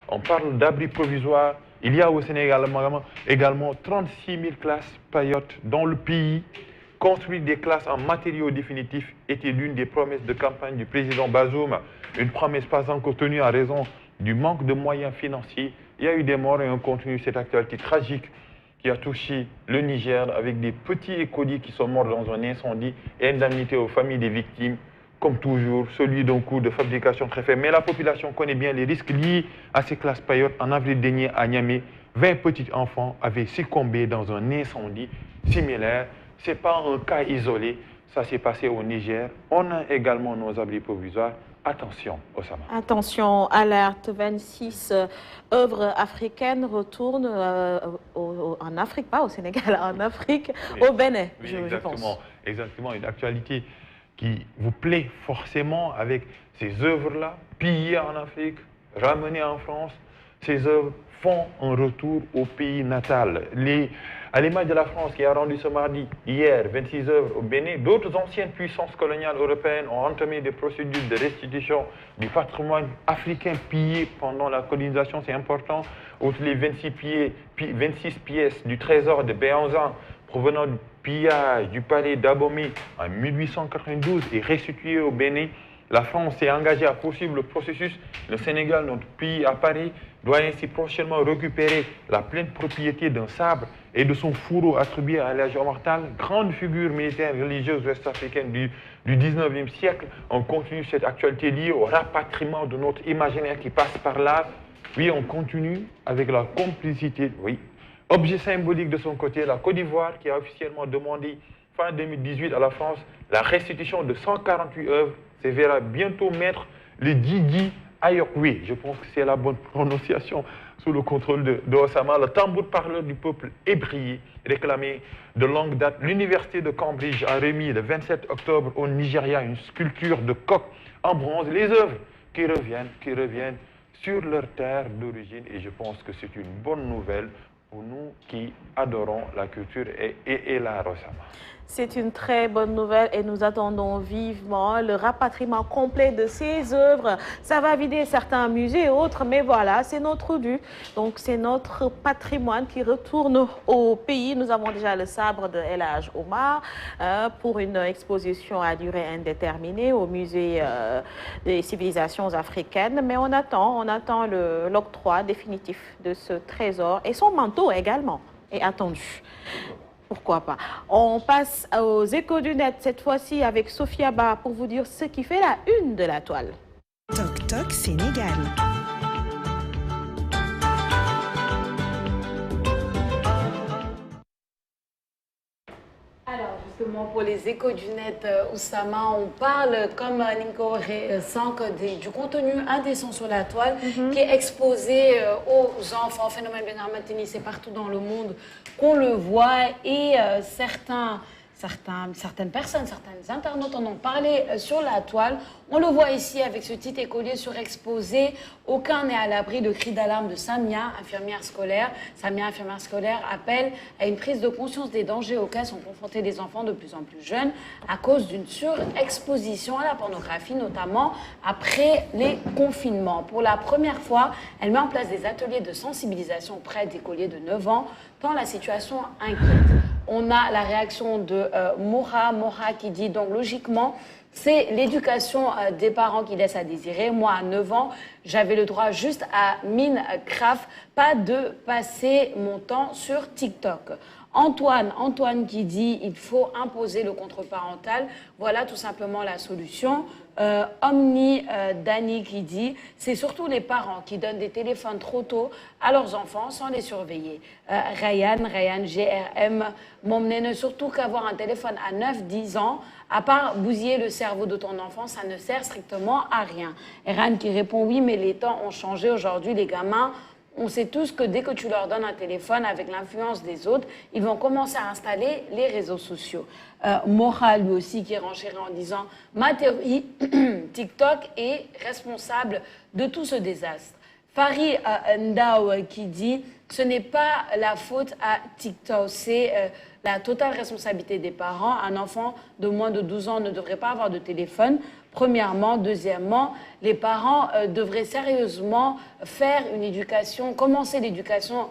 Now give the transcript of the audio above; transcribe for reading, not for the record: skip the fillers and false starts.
On parle d'abris provisoires. Il y a au Sénégal également 36 000 classes payotes dans le pays. Construire des classes en matériaux définitifs était l'une des promesses de campagne du président Bazoum. Une promesse pas encore tenue en raison du manque de moyens financiers. Il y a eu des morts et on continue cette actualité tragique qui a touché le Niger avec des petits écoliers qui sont morts dans un incendie et indemnité aux familles des victimes. Comme toujours, celui d'un coût de fabrication très faible. Mais la population connaît bien les risques liés à ces classes payotes. En avril dernier, à Niamey, 20 petits enfants avaient succombé dans un incendie similaire. Ce n'est pas un cas isolé, ça s'est passé au Niger. On a également nos abris provisoires. Attention, Osama. Attention, alerte 26 œuvres africaines retournent en Afrique, pas au Sénégal, en Afrique, Oui, au Bénin, oui, je pense. exactement, une actualité qui vous plaît forcément avec ces œuvres-là, pillées en Afrique, ramenées en France. Ces œuvres font un retour au pays natal. À l'image de la France qui a rendu ce mardi, hier, 26 œuvres au Bénin, d'autres anciennes puissances coloniales européennes ont entamé des procédures de restitution du patrimoine africain pillé pendant la colonisation. C'est important. Outre les 26 pièces du trésor de Béanzin provenant du pillage du palais d'Abomey en 1892 et restituées au Bénin, la France s'est engagée à poursuivre le processus. Le Sénégal, notre pays à Paris, doit ainsi prochainement récupérer la pleine propriété d'un sabre et de son fourreau attribué à l'âge mortal, grande figure militaire religieuse ouest-africaine du 19e siècle. On continue cette actualité liée au rapatriement de notre imaginaire qui passe par là. Oui, on continue avec la complicité, oui. Objet symbolique de son côté, la Côte d'Ivoire qui a officiellement demandé fin 2018 à la France la restitution de 148 œuvres se verra bientôt mettre le Didi Ayokwe. Je pense que c'est la bonne prononciation sous le contrôle de Osama. Le tambour parleur du peuple ébrié, réclamé de longue date. L'université de Cambridge a remis le 27 octobre au Nigeria une sculpture de coq en bronze. Les œuvres qui reviennent sur leur terre d'origine. Et je pense que c'est une bonne nouvelle pour nous qui adorons la culture et l'art, Osama. C'est une très bonne nouvelle et nous attendons vivement le rapatriement complet de ces œuvres. Ça va vider certains musées et autres, mais voilà, c'est notre dû. Donc c'est notre patrimoine qui retourne au pays. Nous avons déjà le sabre de El Hadj Omar pour une exposition à durée indéterminée au musée des civilisations africaines. Mais on attend l'octroi définitif de ce trésor et son manteau également est attendu. Pourquoi pas. On passe aux échos du net, cette fois-ci avec Sophia Ba pour vous dire ce qui fait la une de la toile. Toc Toc Sénégal. Alors justement pour les échos du net, Oussama, on parle comme Ninko Sank du contenu indécent sur la toile qui est exposé aux enfants. Phénomène Ben Armatini, c'est partout dans le monde qu'on le voit et certaines personnes, certains internautes en ont parlé sur la toile. On le voit ici avec ce petit écolier surexposé. Aucun n'est à l'abri de cris d'alarme de Samia, infirmière scolaire. Samia, infirmière scolaire, appelle à une prise de conscience des dangers auxquels sont confrontés les enfants de plus en plus jeunes à cause d'une surexposition à la pornographie, notamment après les confinements. Pour la première fois, elle met en place des ateliers de sensibilisation auprès d'écoliers de 9 ans, tant la situation inquiète. On a la réaction de Moha qui dit donc logiquement, c'est l'éducation des parents qui laisse à désirer. Moi, à 9 ans, j'avais le droit juste à Minecraft, pas de passer mon temps sur TikTok. Antoine qui dit il faut imposer le contrôle parental. Voilà tout simplement la solution. Dani qui dit c'est surtout les parents qui donnent des téléphones trop tôt à leurs enfants sans les surveiller. Ryan GRM m'emmenait surtout qu'avoir un téléphone à 9-10 ans, à part bousiller le cerveau de ton enfant, ça ne sert strictement à rien. Eran qui répond oui, mais les temps ont changé aujourd'hui, les gamins. On sait tous que dès que tu leur donnes un téléphone avec l'influence des autres, ils vont commencer à installer les réseaux sociaux. Moral, lui aussi, qui renchérit en disant « Ma théorie, TikTok est responsable de tout ce désastre ». Farid Ndao qui dit « Ce n'est pas la faute à TikTok, c'est la totale responsabilité des parents. Un enfant de moins de 12 ans ne devrait pas avoir de téléphone. Premièrement. Deuxièmement, les parents devraient sérieusement faire une éducation, commencer l'éducation